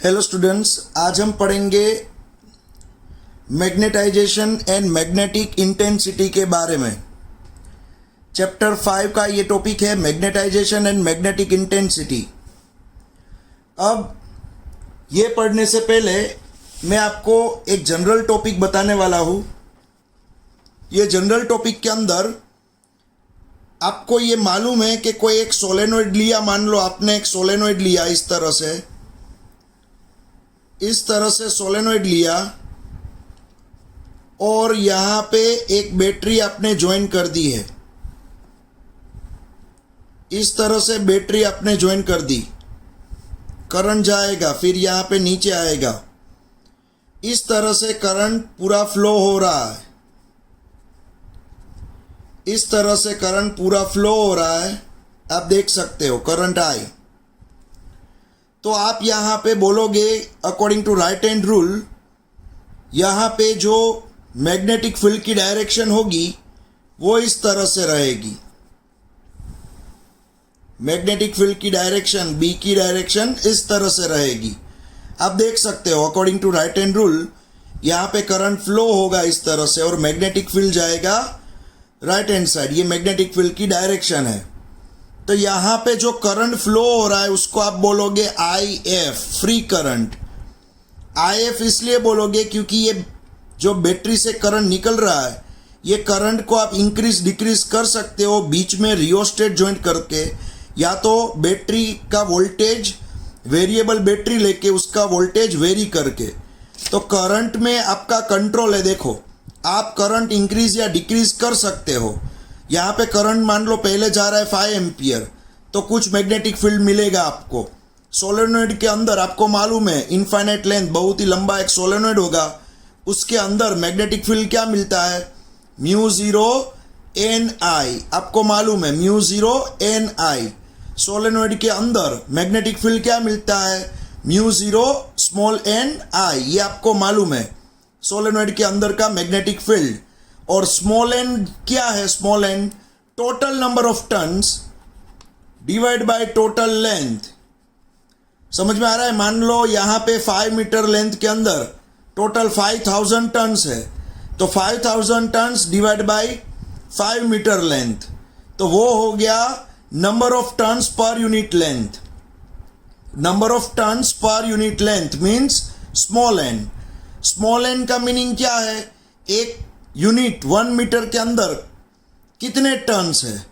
Hello students, आज हम पढ़ेंगे मैग्नेटाइजेशन एंड मैग्नेटिक इंटेंसिटी के बारे में। चैप्टर 5 का ये टॉपिक है मैग्नेटाइजेशन एंड मैग्नेटिक इंटेंसिटी। अब ये पढ़ने से पहले मैं आपको एक जनरल टॉपिक बताने वाला हूँ। ये जनरल टॉपिक के अंदर आपको ये मालूम है कि कोई एक सोलेनोइड लिया, मान लो आपने एक सोलेनोइड लिया, इस तरह से सोलेनोइड लिया और यहाँ पे एक बैटरी आपने ज्वाइन कर दी है। इस तरह से बैटरी आपने ज्वाइन कर दी, करंट जाएगा, फिर यहाँ पे नीचे आएगा। इस तरह से करंट पूरा फ्लो हो रहा है। इस तरह से करंट पूरा फ्लो हो रहा है, आप देख सकते हो करंट आई। तो आप यहाँ पे बोलोगे according to right hand rule, यहाँ पे जो मैग्नेटिक फील्ड की डायरेक्शन होगी वो इस तरह से रहेगी। मैग्नेटिक फील्ड की डायरेक्शन, बी की डायरेक्शन इस तरह से रहेगी। आप देख सकते हो according to right hand rule, यहाँ पे करंट फ्लो होगा इस तरह से और मैग्नेटिक फील्ड जाएगा राइट हैंड साइड। ये मैग्नेटिक फील्ड की डायरेक्शन है। तो यहाँ पे जो करंट फ्लो हो रहा है उसको आप बोलोगे IF, फ्री करंट। IF इसलिए बोलोगे क्योंकि ये जो बैटरी से करंट निकल रहा है, ये करंट को आप इंक्रीज डिक्रीज कर सकते हो बीच में रियोस्टेट ज्वाइंट करके, या तो बैटरी का वोल्टेज, वेरिएबल बैटरी लेके उसका वोल्टेज वेरी करके। तो करंट में आपका कंट्रोल है। देखो, आप करंट इंक्रीज या डिक्रीज कर सकते हो। यहाँ पे करंट मान लो पहले जा रहा है 5 एम्पियर, तो कुछ मैग्नेटिक फील्ड मिलेगा आपको। सोलेनोइड के अंदर आपको मालूम है इनफाइनाइट लेंथ, बहुत ही लंबा एक सोलेनोइड होगा, उसके अंदर मैग्नेटिक फील्ड क्या मिलता है, μ0 Ni। आपको मालूम है μ0 Ni। सोलेनोइड के अंदर मैग्नेटिक फील्ड क्या मिलता है, μ0 Ni। ये आपको मालूम है सोलेनोइड के अंदर का मैग्नेटिक फील्ड। और स्मॉल एन क्या है, small n total number of turns divide by total length. समझ में आ रहा है? मान लो यहाँ पे 5 मीटर लेंथ के अंदर टोटल 5000 टर्न्स है, तो 5000 turns divide by 5 metre length, तो वो हो गया number of turns per unit length. Number of turns per unit length means small n. Small n का मीनिंग क्या है, एक यूनिट 1 मीटर के अंदर कितने टर्न्स है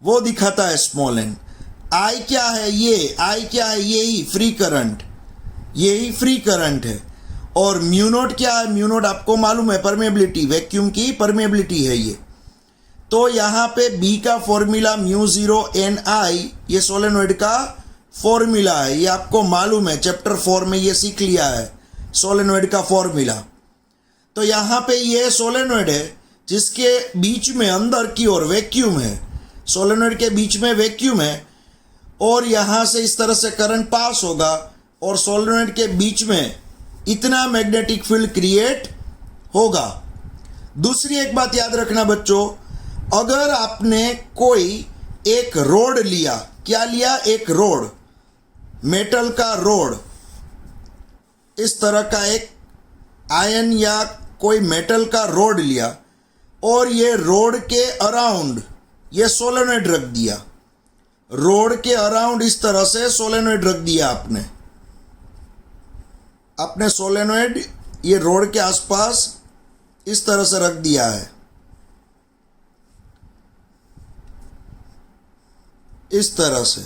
वो दिखाता है स्मॉल एन। आई क्या है, ये आई क्या है, यही फ्री करंट, यही फ्री करंट है। और म्यू नोट क्या है, म्यू नोट आपको मालूम है परमेबिलिटी, वैक्यूम की परमेबिलिटी है ये। तो यहाँ पे बी का फॉर्मूला μ0 Ni, ये सोलेनोइड का फॉर्मूला है, ये आपको मालूम है, चैप्टर 4 में ये सीख लिया है सोलेनोइड का फॉर्मूला। तो यहाँ पे ये सोलेनोइड है जिसके बीच में अंदर की ओर वैक्यूम है, सोलेनोइड के बीच में वैक्यूम है, और यहाँ से इस तरह से करंट पास होगा और सोलेनोइड के बीच में इतना मैग्नेटिक फील्ड क्रिएट होगा। दूसरी एक बात याद रखना बच्चों, अगर आपने कोई एक रोड लिया, क्या लिया, एक रोड, मेटल का रोड, इस तरह का एक आयन या कोई मेटल का रोड लिया और ये रोड के अराउंड ये सोलेनोइड रख दिया। रोड के अराउंड इस तरह से सोलेनोइड रख दिया आपने सोलेनोइड ये रोड के आसपास इस तरह से रख दिया है, इस तरह से।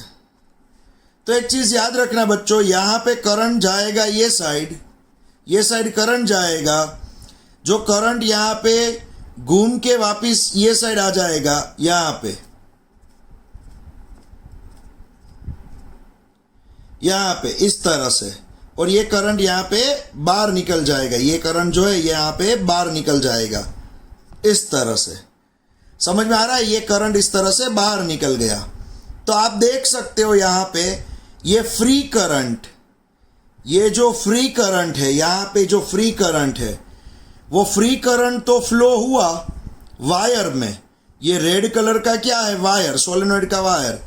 तो एक चीज याद रखना बच्चों, यहाँ पे करंट जाएगा ये साइड करंट जाएगा, जो करंट यहाँ पे घूम के वापिस ये साइड आ जाएगा यहाँ पे इस तरह से, और ये करंट यहाँ पे बाहर निकल जाएगा। ये करंट जो है यहाँ पे बाहर निकल जाएगा इस तरह से। समझ में आ रहा है? ये करंट इस तरह से बाहर निकल गया। तो आप देख सकते हो यहाँ पे ये फ्री करंट, ये जो फ्री करंट है, यहाँ पे जो फ्री करंट है, वो फ्री करंट तो फ्लो हुआ वायर में। ये रेड कलर का क्या है, वायर, सोलेनोइड का वायर,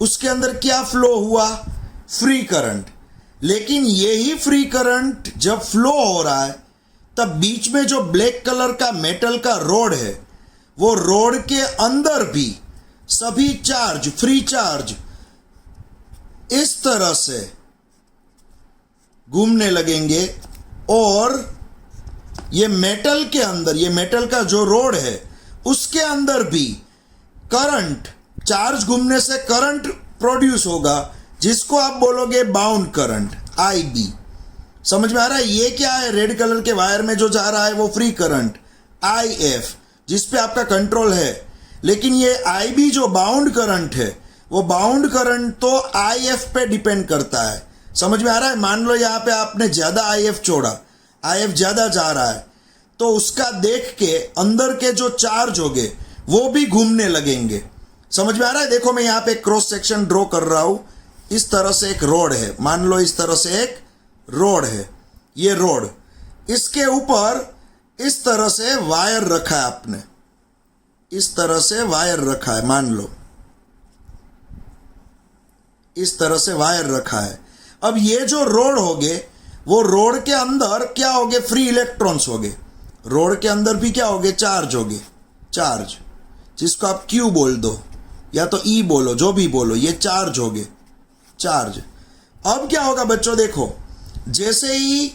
उसके अंदर क्या फ्लो हुआ, फ्री करंट। लेकिन यही फ्री करंट जब फ्लो हो रहा है तब बीच में जो ब्लैक कलर का मेटल का रोड है वो रोड के अंदर भी सभी चार्ज, फ्री चार्ज इस तरह से घूमने लगेंगे और ये मेटल के अंदर, ये मेटल का जो रोड है उसके अंदर भी करंट, चार्ज घूमने से करंट प्रोड्यूस होगा जिसको आप बोलोगे बाउंड करंट, IB। समझ में आ रहा है? ये क्या है? रेड कलर के वायर में जो जा रहा है वो फ्री करंट IF, जिस पे आपका कंट्रोल है। लेकिन ये IB जो बाउंड करंट है वो बाउंड करंट तो IF पे डिपेंड करता है। समझ में आ रहा है? मान लो यहाँ पे आपने ज्यादा IF छोड़ा, IF ज्यादा जा रहा है तो उसका देख के अंदर के जो चार्ज होंगे वो भी घूमने लगेंगे। समझ में आ रहा है? देखो मैं यहाँ पे क्रॉस सेक्शन ड्रॉ कर रहा हूं। इस तरह से एक रोड है, मान लो इस तरह से एक रोड है, ये रोड, इसके ऊपर इस तरह से वायर रखा है आपने, इस तरह से वायर रखा है, मान लो इस तरह से वायर रखा है। अब ये जो रोड होगे वो रोड के अंदर क्या होगे? फ्री इलेक्ट्रॉन्स होगे। रोड के अंदर भी क्या होगे? चार्ज होगे, चार्ज, जिसको आप Q बोल दो या तो E बोलो, जो भी बोलो, ये चार्ज होगे, चार्ज। अब क्या होगा बच्चों? देखो, जैसे ही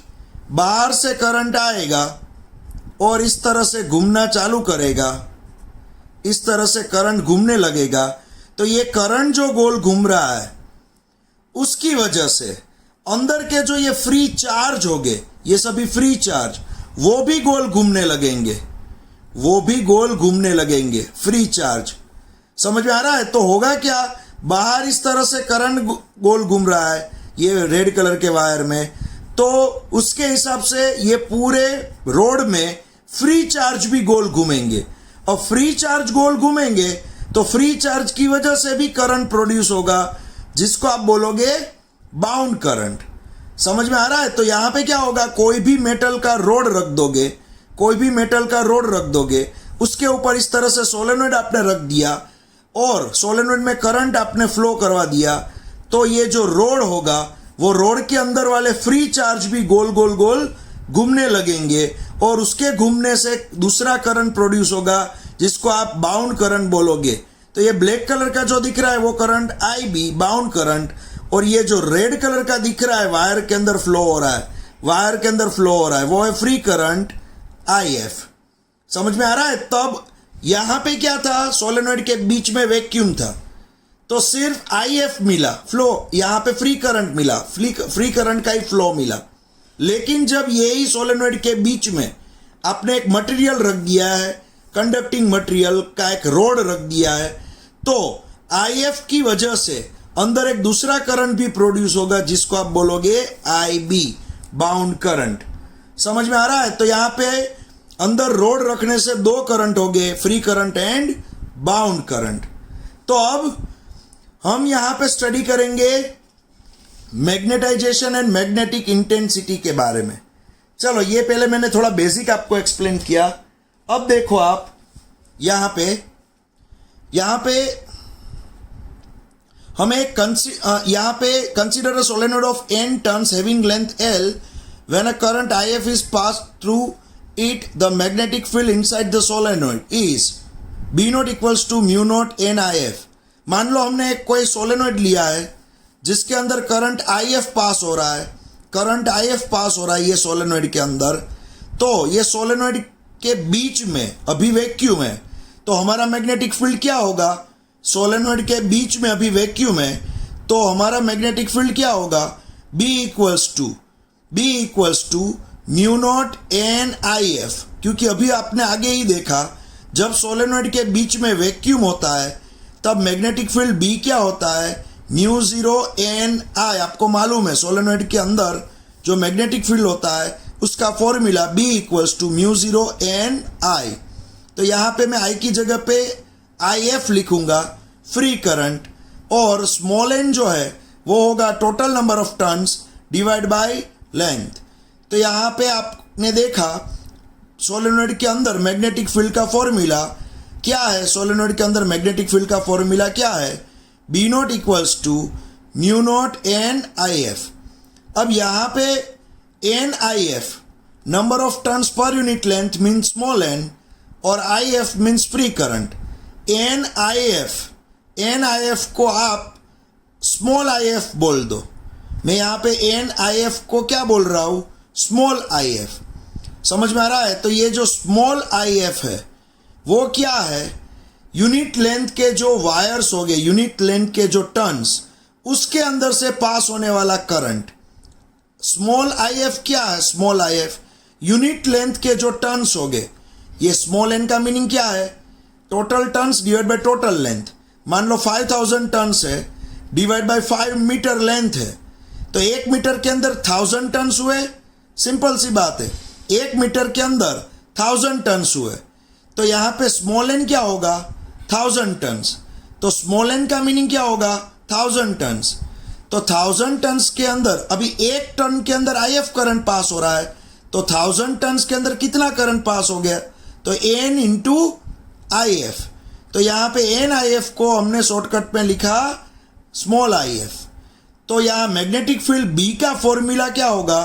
बाहर से करंट आएगा और इस तरह से घूमना चालू करेगा, इस तरह से करंट घूमने लगेगा, तो ये करंट जो गोल घूम रहा है उसकी वजह से अंदर के जो ये फ्री चार्ज होंगे, ये सभी फ्री चार्ज, वो भी गोल घूमने लगेंगे, वो भी गोल घूमने लगेंगे, फ्री चार्ज। समझ में आ रहा है? तो होगा क्या? बाहर इस तरह से करंट गोल घूम रहा है ये रेड कलर के वायर में, तो उसके हिसाब से ये पूरे रोड में फ्री चार्ज भी गोल घूमेंगे, और फ्री चार्ज गोल घूमेंगे तो फ्री चार्ज की वजह से भी करंट प्रोड्यूस होगा जिसको आप बोलोगे बाउंड करंट। समझ में आ रहा है? तो यहां पे क्या होगा? कोई भी मेटल का रोड रख दोगे, कोई भी मेटल का रोड रख दोगे, उसके ऊपर इस तरह से सोलेनोइड आपने रख दिया और सोलेनोइड में करंट आपने फ्लो करवा दिया, तो ये जो रोड होगा वो रोड के अंदर वाले फ्री चार्ज भी गोल गोल गोल घूमने लगेंगे और उसके घूमने से दूसरा करंट प्रोड्यूस होगा जिसको आप बाउंड करंट बोलोगे। तो ये ब्लैक कलर का जो दिख रहा है वो करंट IB, बाउंड करंट, और ये जो रेड कलर का दिख रहा है वायर के अंदर फ्लो हो रहा है, वायर के अंदर फ्लो हो रहा है, वो है फ्री करंट IF। समझ में आ रहा है? तब यहां पे क्या था? सोलेनोइड के बीच में वैक्यूम था तो सिर्फ IF मिला, फ्लो, यहां पे फ्री करंट मिला, फ्री करंट का ही फ्लो मिला। लेकिन जब यही सोलेनोइड के बीच में आपने एक मटेरियल रख दिया है, कंडक्टिंग मटेरियल का एक रोड रख दिया है, तो IF की वजह से अंदर एक दूसरा करंट भी प्रोड्यूस होगा जिसको आप बोलोगे IB, बाउंड करंट। समझ में आ रहा है? तो यहां पे अंदर रोड रखने से दो करंट हो गए, free current and bound current. तो अब हम यहां पे स्टडी करेंगे मैग्नेटाइजेशन एंड मैग्नेटिक इंटेंसिटी के बारे में। चलो, ये पहले मैंने थोड़ा बेसिक आपको एक्सप्लेन किया। अब देखो आप यहां पे हमें यहां पे consider a solenoid of n turns having length L when a current IF is pass through it the magnetic field inside the solenoid is B0 equals to mu naught NIF। मान लो हमने एक कोई सोलेनोइड लिया है जिसके अंदर current IF पास हो रहा है, करंट IF पास हो रहा है ये सोलेनोइड के अंदर, तो ये सोलेनोइड के बीच में अभी वैक्यूम है, तो हमारा मैग्नेटिक फील्ड क्या होगा? सोलेनोइड के बीच में अभी वैक्यूम है तो हमारा मैग्नेटिक फील्ड क्या होगा? B equals to mu naught NIF, क्योंकि अभी आपने आगे ही देखा जब सोलेनोइड के बीच में वैक्यूम होता है तब मैग्नेटिक फील्ड B क्या होता है? Mu 0 NI। आपको मालूम है सोलेनोइड के अंदर जो मैग्नेटिक फील्ड होता है उसका formula B equals to mu 0 NI। तो यहाँ पे मैं I की जगह पे IF लिखूंगा, फ्री करंट, और स्मॉल n जो है वो होगा total number of turns divide by length. तो यहाँ पे आपने देखा सोलेनोइड के अंदर मैग्नेटिक फील्ड का फॉर्मूला क्या है? सोलेनोइड के अंदर मैग्नेटिक फील्ड का फॉर्मूला क्या है? B0 equals to mu naught NIF। अब यहाँ पे NIF number of turns per unit length means small n और IF means free current. NIF को आप स्मॉल IF बोल दो। मैं यहाँ पे NIF को क्या बोल रहा हूँ? Small IF। समझ में आ रहा है? तो ये जो स्मॉल IF है वो क्या है? यूनिट लेंथ के जो वायर्स हो गए, यूनिट लेंथ के जो टर्न्स, उसके अंदर से पास होने वाला करंट। स्मॉल IF क्या है? स्मॉल IF यूनिट लेंथ के जो टर्न्स हो गए। ये स्मॉल n का मीनिंग क्या है? Total turns divide by total length. मान लो 5000 टर्न्स है डिवाइड बाय 5 मीटर लेंथ है, तो 1 मीटर के अंदर 1000 टर्न्स हुए। सिंपल सी बात है, 1 मीटर के अंदर 1000 टर्न्स हुए, तो यहाँ पे स्मॉल n क्या होगा? 1000 टर्न्स। तो स्मॉल n का मीनिंग क्या होगा? 1000 टर्न्स। तो 1000 टर्न्स के अंदर अभी 1 टन के अंदर IF करंट पास हो रहा है, तो 1000 टर्न्स के अंदर कितना करंट पास हो गया? तो N इंटू IF। तो यहाँ पे NIF को हमने शॉर्टकट में लिखा स्मॉल IF। तो यहाँ मैग्नेटिक फील्ड B का फॉर्मूला क्या होगा?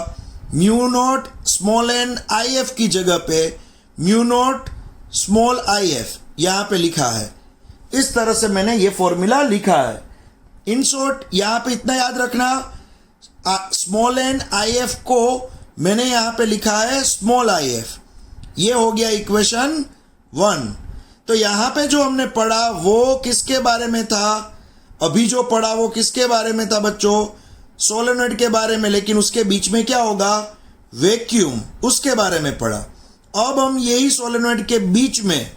Mu naught small n IF की जगह पे म्यू नॉट स्मॉल IF यहाँ पे लिखा है। इस तरह से मैंने ये फॉर्मूला लिखा है। इन शॉर्ट यहाँ पे इतना याद रखना, स्मॉल n IF को मैंने यहाँ पे लिखा है स्मॉल IF। ये हो गया इक्वेशन 1। तो यहाँ पे जो हमने पढ़ा वो किसके बारे में था? अभी जो पढ़ा वो किसके बारे में था बच्चों? सोलेनॉइड के बारे में, लेकिन उसके बीच में क्या होगा? वैक्यूम, उसके बारे में पढ़ा। अब हम यही सोलेनॉइड के बीच में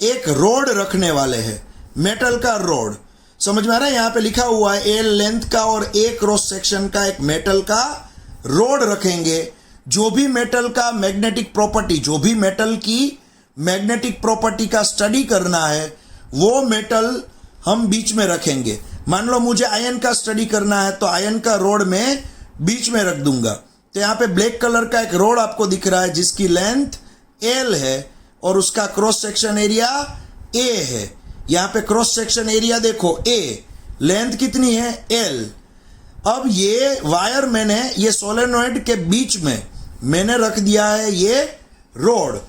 एक रोड रखने वाले हैं, मेटल का रोड। समझ में आ रहा है? यहाँ पे लिखा हुआ है L लेंथ का और A क्रॉस सेक्शन का एक मेटल का रोड रखेंगे। जो भी मेटल का मैग्नेटिक प्रॉपर्टी, जो भी मेटल की मैग्नेटिक प्रॉपर्टी का स्टडी करना है वो मेटल हम बीच में रखेंगे। मान लो मुझे आयन का स्टडी करना है तो आयन का रोड में बीच में रख दूंगा। तो यहाँ पे ब्लैक कलर का एक रोड आपको दिख रहा है जिसकी लेंथ L है और उसका क्रॉस सेक्शन एरिया A है। यहाँ पे क्रॉस सेक्शन एरिया देखो A, लेंथ कितनी है? L। अब ये वायर मैंने ये सोलेनॉइड के बीच में मैंने रख दिया है ये रोड।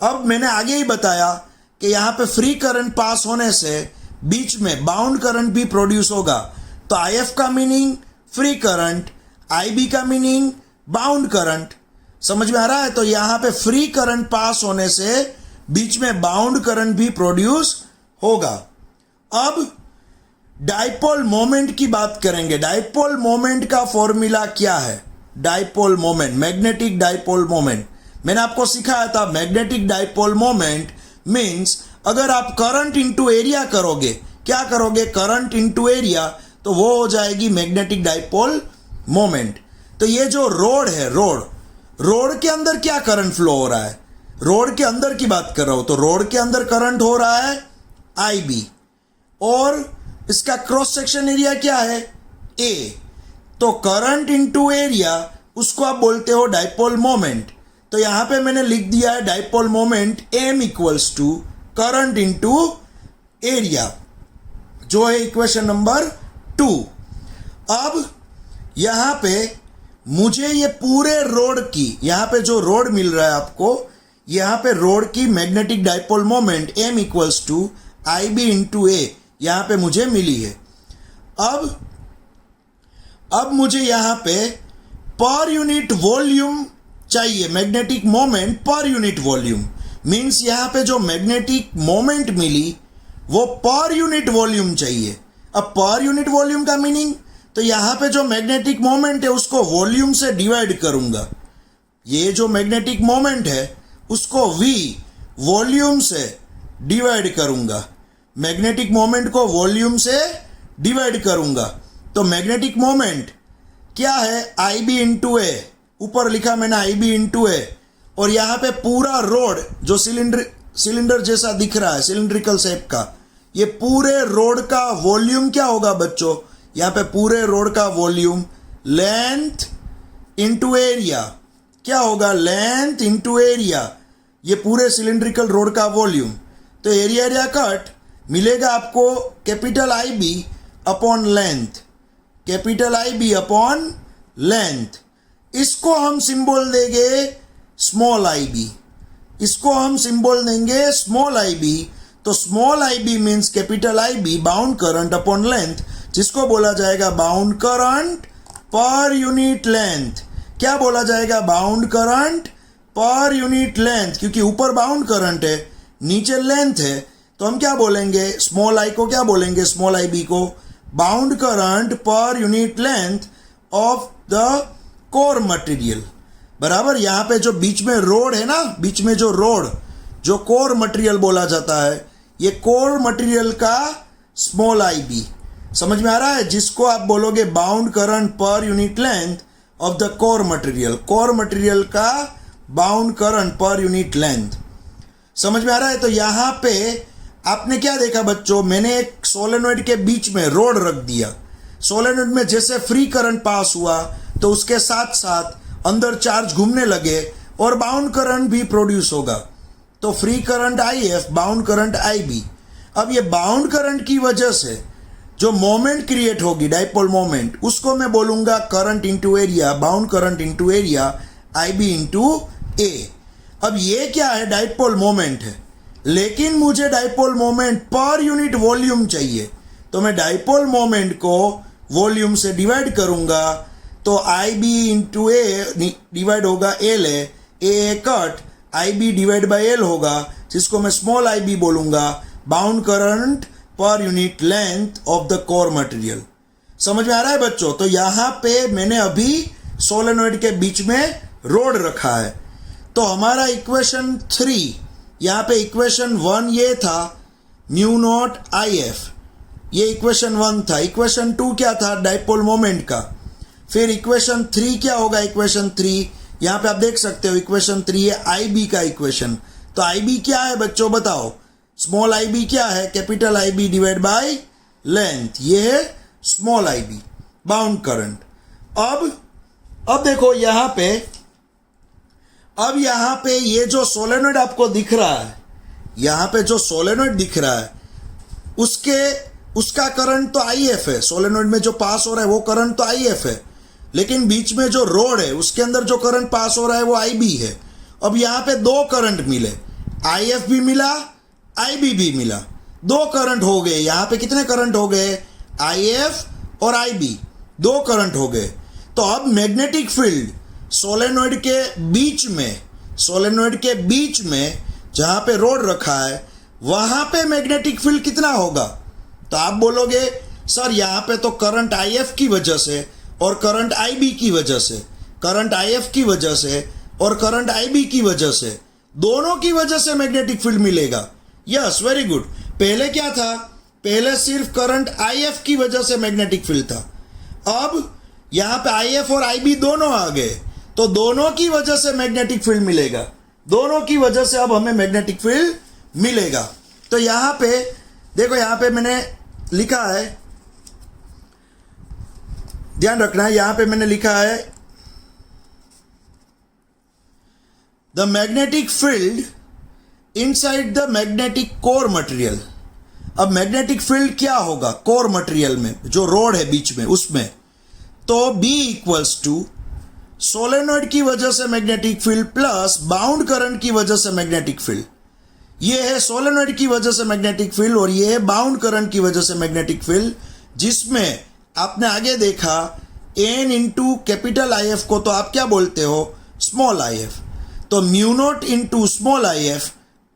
अब मैंने आगे ही बताया कि यहाँ पे फ्री करंट पास होने से बीच में बाउंड करंट भी प्रोड्यूस होगा। तो IF का मीनिंग फ्री करंट, IB का मीनिंग बाउंड करंट। समझ में आ रहा है? तो यहाँ पे फ्री करंट पास होने से बीच में बाउंड करंट भी प्रोड्यूस होगा। अब डाइपोल मोमेंट की बात करेंगे। डाइपोल मोमेंट का फॉर्मूला क्या है? Dipole moment, magnetic dipole moment मैंने आपको सिखाया था। मैग्नेटिक डाइपोल मोमेंट मीन्स अगर आप करंट इंटू एरिया करोगे, क्या करोगे? करंट इंटू एरिया, तो वो हो जाएगी मैग्नेटिक डाइपोल मोमेंट। तो ये जो रोड है, रोड के अंदर क्या करंट फ्लो हो रहा है? रोड के अंदर की बात कर रहा हूं। तो रोड के अंदर करंट हो रहा है IB और इसका क्रॉस सेक्शन एरिया क्या है? A। तो करंट इंटू एरिया, उसको आप बोलते हो डाइपोल मोमेंट। तो यहां पे मैंने लिख दिया है dipole moment M equals to current into area, जो है इक्वेशन नंबर 2। अब यहां पे मुझे ये पूरे रोड की, यहां पे जो रोड मिल रहा है आपको, यहां पे रोड की magnetic dipole moment M equals to IB into A यहां पे मुझे मिली है। अब मुझे यहां पे पर यूनिट वॉल्यूम चाहिए, magnetic moment per unit volume. Means यहां पे जो मैग्नेटिक मोमेंट मिली वो पर यूनिट वॉल्यूम चाहिए। अब पर यूनिट वॉल्यूम का मीनिंग, तो यहां पे जो मैग्नेटिक मोमेंट है उसको वॉल्यूम से डिवाइड करूंगा। ये जो मैग्नेटिक मोमेंट है उसको V वॉल्यूम से डिवाइड करूंगा। मैग्नेटिक मोमेंट को वॉल्यूम से डिवाइड करूंगा। तो मैग्नेटिक मोमेंट क्या है? IB इंटू A, ऊपर लिखा मैंने IB इंटू A। और यहाँ पे पूरा रोड जो सिलेंडर जैसा दिख रहा है, सिलिंड्रिकल शेप का, ये पूरे रोड का वॉल्यूम क्या होगा बच्चों? यहाँ पे पूरे रोड का वॉल्यूम लेंथ इंटू एरिया क्या होगा? लेंथ इंटू एरिया, ये पूरे सिलिंड्रिकल रोड का वॉल्यूम। तो एरिया कट मिलेगा आपको capital IB upon length, capital IB upon length, इसको हम सिंबल देंगे स्मॉल आई बी, इसको हम सिंबल देंगे स्मॉल आई बी। तो small I B means capital I B bound current upon length, जिसको बोला जाएगा bound current per unit length. क्या बोला जाएगा? Bound current per unit length, क्योंकि ऊपर बाउंड करंट है नीचे लेंथ है, तो हम क्या बोलेंगे? स्मॉल आई को क्या बोलेंगे? स्मॉल आई बी को bound current per unit length of the core material. बराबर। यहाँ पे जो बीच में रोड है ना, बीच में जो रोड, जो कोर मटेरियल बोला जाता है, ये कोर मटेरियल का स्मॉल आई बी। समझ में आ रहा है? जिसको आप बोलोगे bound current per unit length of the core material, core material का bound current per unit length. समझ में आ रहा है? तो यहाँ पे आपने क्या देखा बच्चों? मैंने एक सोलेनॉइड के बीच में रोड रख दिया। सोलेनॉइड में जैसे फ्री करंट पास हुआ तो उसके साथ साथ अंदर चार्ज घूमने लगे और बाउंड करंट भी प्रोड्यूस होगा। तो free current I F, bound current I B. अब ये बाउंड करंट की वजह से जो मोमेंट क्रिएट होगी, डाइपोल मोमेंट, उसको मैं बोलूंगा current into area, bound current into area, I B into A. अब ये क्या है? डाइपोल मोमेंट है, लेकिन मुझे dipole moment per unit volume चाहिए, तो मैं डाइपोल मोमेंट को वॉल्यूम से डिवाइड करूंगा। तो I B into A divide होगा एल है, A cut, I B divide by L होगा, जिसको मैं स्मॉल आई बी बोलूंगा, bound current per unit length of the core material. समझ में आ रहा है बच्चों? तो यहाँ पे मैंने अभी सोलेनॉइड के बीच में रोड रखा है। तो हमारा इक्वेशन 3, यहाँ पे इक्वेशन 1 ये था म्यू नॉट आई एफ, ये इक्वेशन 1 था। इक्वेशन 2 क्या था? डाइपोल मोमेंट का। फिर इक्वेशन 3 क्या होगा? इक्वेशन 3 यहाँ पे आप देख सकते हो, इक्वेशन 3 है आई बी का इक्वेशन। तो आई बी क्या है बच्चों बताओ? स्मॉल आई बी क्या है? Capital I B divide by length, ये है small I B, bound current. अब देखो यहाँ पे, अब यहाँ पे ये जो सोलेनॉइड आपको दिख रहा है, यहाँ पे जो सोलेनॉइड दिख रहा है उसका करंट तो आई एफ है, सोलेनॉइड में जो पास हो रहा है वो करंट तो आई एफ है, लेकिन बीच में जो रोड है उसके अंदर जो करंट पास हो रहा है वो आई बी है। अब यहाँ पे दो करंट मिले, आई एफ भी मिला, आई बी भी मिला, दो करंट हो गए। यहाँ पे कितने करंट हो गए? आई एफ और आई बी, दो करंट हो गए। तो अब मैग्नेटिक फील्ड सोलेनॉइड के बीच में जहाँ पे रोड रखा है वहाँ पे मैग्नेटिक फील्ड कितना होगा? तो आप बोलोगे सर यहाँ पे तो करंट आई एफ की वजह से और करंट आई बी की वजह से, करंट आई एफ की वजह से और करंट आई बी की वजह से, दोनों की वजह से मैग्नेटिक फील्ड मिलेगा। Yes, very good. पहले क्या था? पहले सिर्फ करंट आई एफ की वजह से मैग्नेटिक फील्ड था। अब यहाँ पे आई एफ और आई बी दोनों आ गए, तो दोनों की वजह से मैग्नेटिक फील्ड मिलेगा, दोनों की वजह से अब हमें मैग्नेटिक फील्ड मिलेगा। तो यहाँ पे देखो, यहाँ पे मैंने लिखा है, ध्यान रखना है, यहाँ पे मैंने लिखा है the magnetic field inside the magnetic core material. अब मैग्नेटिक फील्ड क्या होगा? कोर मटेरियल में जो रोड है बीच में उसमें, तो B इक्वल्स टू सोलेनॉइड की वजह से magnetic field plus bound current की वजह से मैग्नेटिक फील्ड। ये है सोलेनॉइड की वजह से मैग्नेटिक फील्ड और ये है बाउंड करंट की वजह से मैग्नेटिक फील्ड, जिसमें आपने आगे देखा N into capital I F को तो आप क्या बोलते हो? Small I F. तो mu naught into small I F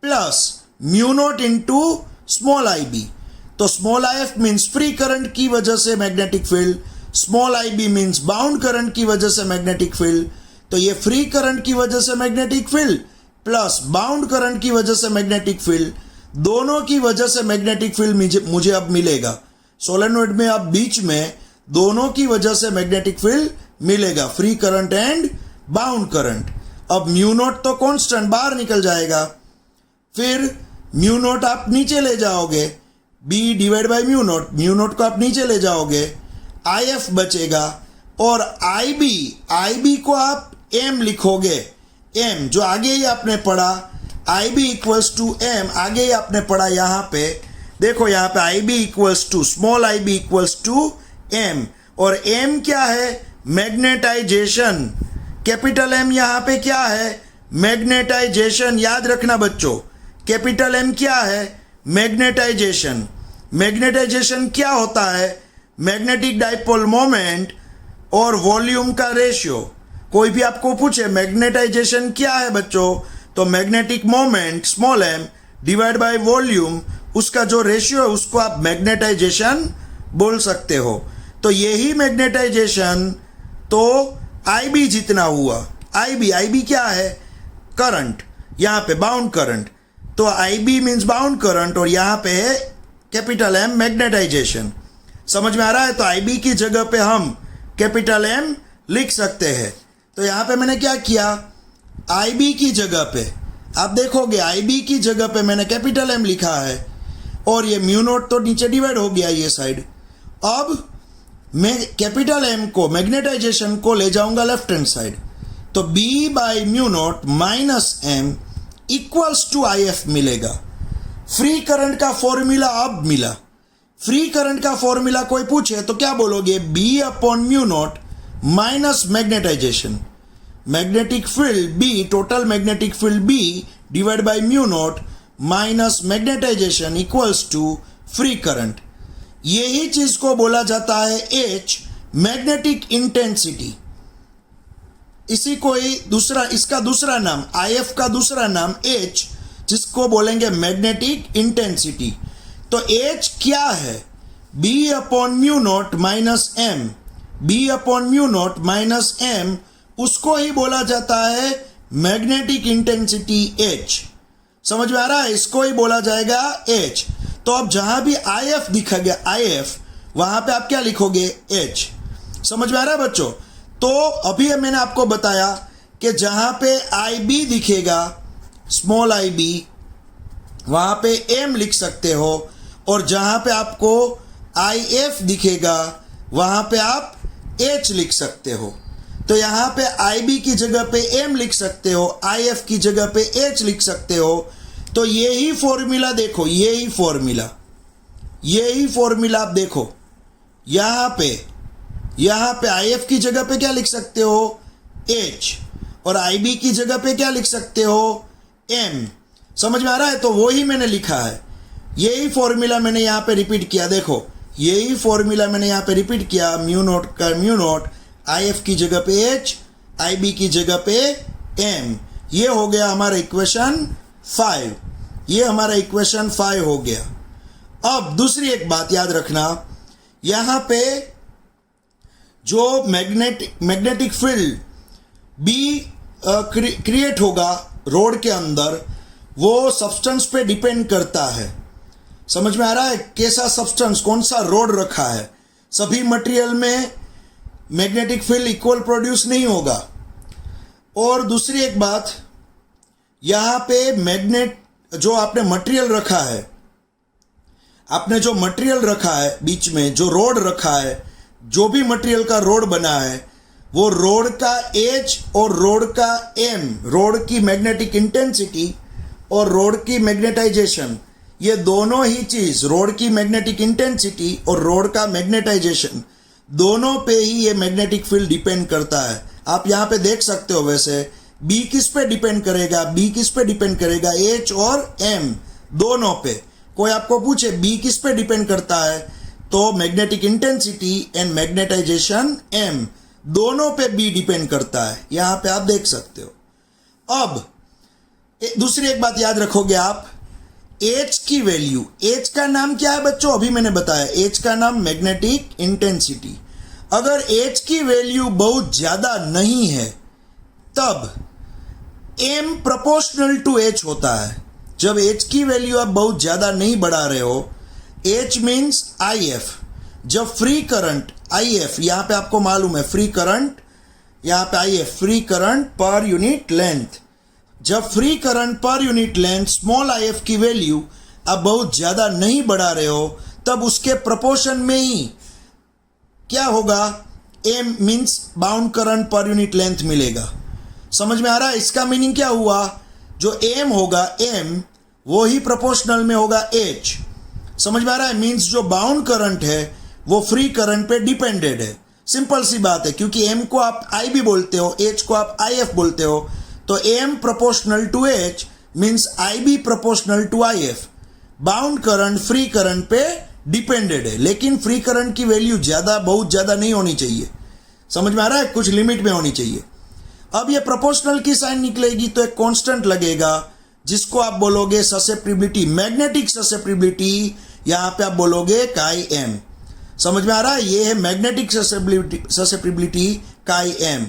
plus mu naught into small I B. तो small I F means free current की वजह से magnetic field, small I B means bound current की वजह से मैग्नेटिक फील्ड। तो ये फ्री करंट की वजह से magnetic field plus bound current की वजह से मैग्नेटिक फील्ड, दोनों की वजह से मैग्नेटिक फील्ड मुझे अब मिलेगा। सोलेनॉइड में अब बीच में दोनों की वजह से मैग्नेटिक फील्ड मिलेगा, free current and bound current. अब म्यू नॉट तो कांस्टेंट बाहर निकल जाएगा, फिर म्यू नॉट आप नीचे ले जाओगे, B divide by mu naught को आप नीचे ले जाओगे, आई एफ बचेगा और आई बी को आप एम लिखोगे, एम जो आगे ही आपने पढ़ा, I B equals to M आगे ही आपने पढ़ा। यहाँ पे देखो, यहाँ पे I B equals to small I B equals to M, और एम क्या है? मैग्नेटाइजेशन, कैपिटल एम यहाँ पे क्या है, मैग्नेटाइजेशन। याद रखना बच्चों, कैपिटल एम क्या है, मैग्नेटाइजेशन। मैग्नेटाइजेशन क्या होता है, मैग्नेटिक डाइपोल मोमेंट और वॉल्यूम का रेशियो। कोई भी आपको पूछे मैग्नेटाइजेशन क्या है बच्चों, तो magnetic moment small M divide by volume, उसका जो रेशियो है उसको आप मैग्नेटाइजेशन बोल सकते हो। तो यही मैग्नेटाइजेशन तो IB जितना हुआ। IB क्या है, करंट, यहाँ पे बाउंड करंट। तो IB मीन्स बाउंड करंट और यहाँ पे है कैपिटल M मैग्नेटाइजेशन। समझ में आ रहा है। तो IB की जगह पे हम कैपिटल M लिख सकते हैं। तो यहाँ पे मैंने क्या किया, IB की जगह पे आप देखोगे IB की जगह पे मैंने कैपिटल M लिखा है और ये म्यू नोट तो नीचे डिवाइड हो गया ये साइड। अब मैं कैपिटल M को मैग्नेटाइजेशन को ले जाऊंगा लेफ्ट हैंड साइड, तो B by mu naught minus M equals to IF मिलेगा। फ्री करंट का फॉर्मूला अब मिला। फ्री करंट का फॉर्मूला कोई पूछे तो क्या बोलोगे, B upon mu naught minus magnetization, magnetic field B, total magnetic field B divide by mu naught minus magnetization equals to free current. यही चीज को बोला जाता है H, मैग्नेटिक इंटेंसिटी। इसी को ही दूसरा, इसका दूसरा नाम IF का दूसरा नाम H, जिसको बोलेंगे मैग्नेटिक इंटेंसिटी। तो H क्या है, B upon mu naught minus M, B upon mu naught minus M, उसको ही बोला जाता है मैग्नेटिक इंटेंसिटी H। समझ में आ रहा है, इसको ही बोला जाएगा H। तो अब जहां भी IF दिखा गया IF, वहां पे आप क्या लिखोगे, H। समझ में आ रहा है बच्चों। तो अभी मैंने आपको बताया कि जहां पे IB दिखेगा स्मॉल IB, वहां पे M लिख सकते हो, और जहां पे आपको IF दिखेगा वहां पे आप H लिख सकते हो। तो यहां पे IB की जगह पे M लिख सकते हो, IF की जगह पे H लिख सकते हो। तो यही फॉर्मूला देखो, यही फॉर्मूला आप देखो, यहां पे IF की जगह पे क्या लिख सकते हो, H, और IB की जगह पे क्या लिख सकते हो, M। समझ में आ रहा है। तो वही मैंने लिखा है, यही फॉर्मूला मैंने यहां पे रिपीट किया। देखो यही फॉर्मूला मैंने यहां पे रिपीट किया, म्यू नोट का म्यू नोट, IF की जगह पे H, IB की जगह पे M। ये हो गया हमारा इक्वेशन 5, ये हमारा इक्वेशन 5 हो गया। अब दूसरी एक बात याद रखना, यहां पे जो मैग्नेटिक फील्ड B क्रिएट होगा रोड के अंदर, वो सब्सटेंस पे डिपेंड करता है। समझ में आ रहा है, कैसा सब्सटेंस, कौन सा रोड रखा है। सभी मटेरियल में मैग्नेटिक फील्ड इक्वल प्रोड्यूस नहीं होगा। और दूसरी एक बात, यहां पे मैग्नेट जो आपने मटेरियल रखा है, आपने जो मटेरियल रखा है बीच में, जो रोड रखा है, जो भी मटेरियल का रोड बना है, वो रोड का H और रोड का M, रोड की मैग्नेटिक इंटेंसिटी और रोड की मैग्नेटाइजेशन, ये दोनों ही चीज, रोड की मैग्नेटिक इंटेंसिटी और रोड का मैग्नेटाइजेशन, दोनों पे ही ये मैग्नेटिक फील्ड डिपेंड करता है। आप यहाँ पे देख सकते हो। वैसे B किस पे डिपेंड करेगा, B किस पे डिपेंड करेगा, H और M दोनों पे। कोई आपको पूछे B किस पे डिपेंड करता है, तो magnetic intensity and magnetization M दोनों पे B डिपेंड करता है। यहाँ पे आप देख सकते हो। अब दूसरी एक बात याद रखोगे आप, H की वैल्यू, H का नाम क्या है बच्चों, अभी मैंने बताया, H का नाम मैग्नेटिक इंटेंसिटी। अगर H की वैल्यू बहुत ज्यादा नहीं है तब M प्रोपोर्शनल टू H होता है। जब H की वैल्यू आप बहुत ज्यादा नहीं बढ़ा रहे हो, H मीन्स IF। जब फ्री करंट IF, यहां पे आपको मालूम है फ्री करंट, यहां पे IF free current per unit length, जब free current per unit length small IF की वैल्यू आप बहुत ज्यादा नहीं बढ़ा रहे हो, तब उसके प्रोपोर्शन में ही क्या होगा, M means bound current per unit length मिलेगा। समझ में आ रहा है। इसका मीनिंग क्या हुआ, जो M होगा M, वो ही प्रोपोर्शनल में होगा H। समझ में आ रहा है। मीन्स जो बाउंड करंट है वो फ्री करंट पे डिपेंडेड है। सिंपल सी बात है, क्योंकि एम को आप आई भी बोलते हो, एच को आप आई एफ बोलते हो, तो M proportional to H means I B proportional to I F. Bound current free current पे डिपेंडेड है, लेकिन फ्री करंट की वैल्यू ज़्यादा बहुत ज़्यादा नहीं होनी चाहिए। समझ में आ रहा है? कुछ लिमिट में होनी चाहिए। अब ये प्रोपोर्शनल की साइन निकलेगी तो एक कांस्टेंट लगेगा जिसको आप बोलोगे ससेप्टिबिलिटी, मैग्नेटिक ससेप्टिबिलिटी, यहाँ पे आप बोलोगे काई एम। समझ में आ रहा है? ये है मैग्नेटिक ससेप्टिबिलिटी काई एम।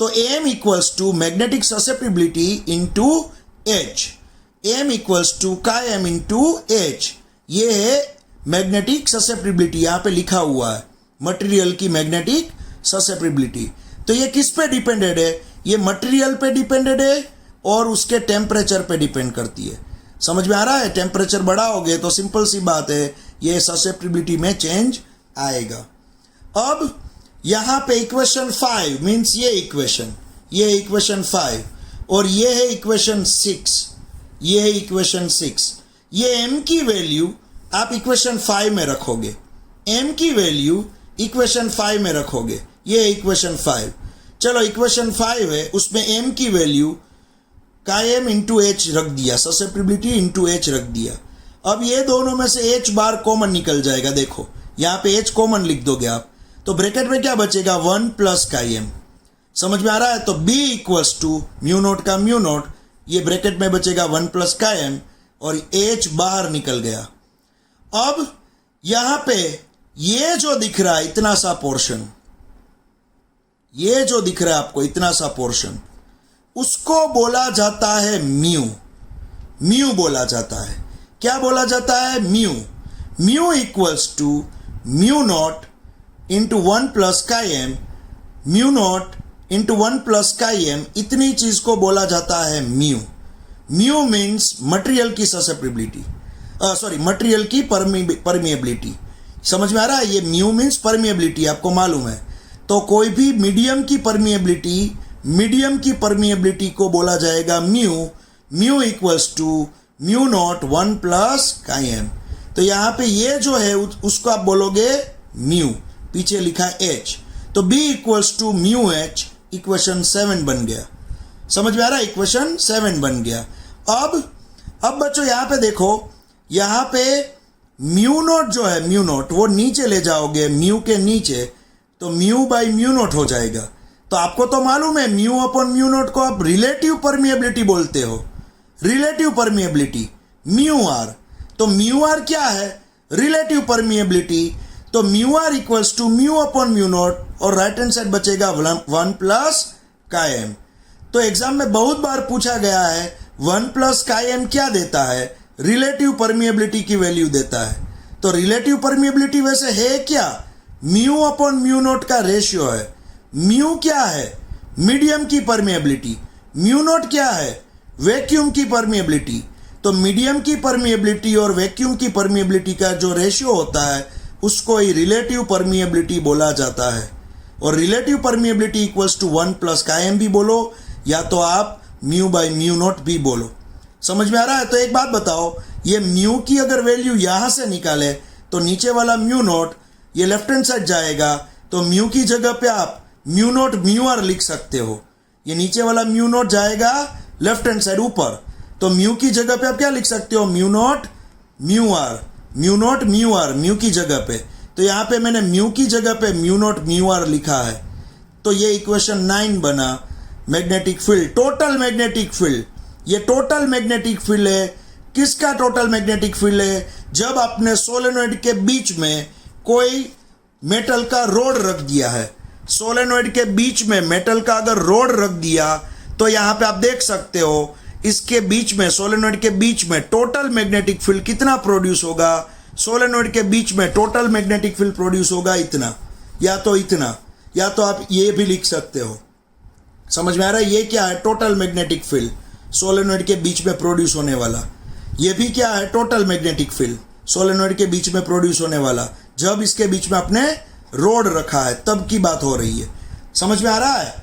तो M equals to magnetic susceptibility into H, M equals to chi M into H. ये है मैग्नेटिक ससेप्टिबिलिटी, यहाँ पे लिखा हुआ है मटेरियल की मैग्नेटिक ससेप्टिबिलिटी। तो ये किस पे डिपेंडेड है? ये मटेरियल पे डिपेंडेड है और उसके टेम्परेचर पे डिपेंड करती है। समझ में आ रहा है? टेम्परेचर बढ़ाओगे तो सिंपल सी बात है ये ससेप्टिबिलिटी में चेंज आएगा। अब यहाँ पे इक्वेशन 5 मीन्स ये इक्वेशन 5 और ये है इक्वेशन 6, ये है इक्वेशन 6। ये m की वैल्यू आप इक्वेशन 5 में रखोगे, m की वैल्यू इक्वेशन 5 में रखोगे, ये है इक्वेशन 5। चलो इक्वेशन 5 है, उसमें m की वैल्यू का m इंटू एच रख दिया, ससेप्टिबिलिटी इंटू एच रख दिया। अब ये दोनों में से h बार कॉमन निकल जाएगा, देखो यहाँ पे h कॉमन लिख दोगे आप, तो ब्रैकेट में क्या बचेगा? 1 प्लस का m। समझ में आ रहा है? तो b equals to mu naught का म्यू नोट, ये ब्रैकेट में बचेगा 1 प्लस का m और h बाहर निकल गया। अब यहाँ पे ये जो दिख रहा है इतना सा पोर्शन, ये जो दिख रहा है आपको इतना सा पोर्शन, उसको बोला जाता है म्यू। म्यू बोला जाता है। क्या बोला जाता है? Mu. Mu equals to mu naught into 1 plus का M, mu naught into 1 plus का एम, इतनी चीज को बोला जाता है म्यू। म्यू मीन्स मटेरियल की ससेप्टिबिलिटी, मटेरियल की परमिएबिलिटी। समझ में आ रहा है? ये म्यू मीन्स परमिएबिलिटी, आपको मालूम है। तो कोई भी मीडियम की परमिएबिलिटी को बोला जाएगा mu. Mu equals to mu naught 1 plus का एम। तो यहाँ पे ये जो है उसको आप बोलोगे म्यू, पीछे लिखा है एच, तो b equals to mu H, equation 7 बन गया। समझ में आ रहा है? इक्वेशन 7 बन गया। अब बच्चों यहाँ पे देखो, यहाँ पे म्यू नोट जो है, म्यू नोट वो नीचे ले जाओगे म्यू के नीचे, तो म्यू बाई म्यू नोट हो जाएगा। तो आपको तो मालूम है म्यू अपॉन म्यू नोट को आप रिलेटिव परमिएबिलिटी बोलते हो, रिलेटिव परमिएबिलिटी म्यू आर। तो म्यू आर क्या है? Relative permeability. तो mu R equals to mu upon mu naught और राइट हैंड साइड बचेगा 1 प्लस का एम। तो एग्जाम में बहुत बार पूछा गया है 1 प्लस का एम क्या देता है? रिलेटिव परमिएबिलिटी की वैल्यू देता है। तो रिलेटिव परमिएबिलिटी वैसे है क्या? म्यू अपॉन म्यू नोट का रेशियो है। म्यू क्या है? मीडियम की परमिएबिलिटी। म्यू नोट क्या है? वैक्यूम की परमिएबिलिटी। तो मीडियम की परमिएबिलिटी और वैक्यूम की परमिएबिलिटी का जो रेशियो होता है उसको ही रिलेटिव परमिएबिलिटी बोला जाता है। और relative permeability equals to 1 plus का एम भी बोलो, या तो आप म्यू बाई म्यू नोट भी बोलो। समझ में आ रहा है? तो एक बात बताओ, ये म्यू की अगर वैल्यू यहाँ से निकाले तो नीचे वाला म्यू नोट ये लेफ्ट हैंड साइड जाएगा, तो म्यू की जगह पे आप म्यू नोट म्यू आर लिख सकते हो। ये नीचे वाला म्यू नोट जाएगा लेफ्ट हैंड साइड ऊपर, तो म्यू की जगह पे आप क्या लिख सकते हो? Mu naught mu R, mu naught mu R mu की जगह पे। तो यहाँ पे मैंने म्यू की जगह पे म्यू नोट म्यू आर लिखा है। तो ये इक्वेशन 9 बना। Magnetic field, total magnetic field, ये टोटल मैग्नेटिक फील्ड है। किसका टोटल मैग्नेटिक फील्ड है? जब आपने सोलेनॉइड के बीच में कोई मेटल का रोड रख दिया है, सोलेनॉइड के बीच में मेटल का अगर रोड रख दिया तो यहाँ पे आप देख सकते हो इसके बीच में, सोलेनॉइड के बीच में टोटल मैग्नेटिक फील्ड कितना प्रोड्यूस होगा? सोलेनॉइड के बीच में टोटल मैग्नेटिक फील्ड प्रोड्यूस होगा इतना, या तो इतना, या तो आप ये भी लिख सकते हो। समझ में आ रहा है? ये क्या है? टोटल मैग्नेटिक फील्ड, सोलेनॉइड के बीच में प्रोड्यूस होने वाला। ये भी क्या है? टोटल मैग्नेटिक फील्ड, सोलेनॉइड के बीच में प्रोड्यूस होने वाला। जब इसके बीच में आपने रोड रखा है तब की बात हो रही है। समझ में आ रहा है?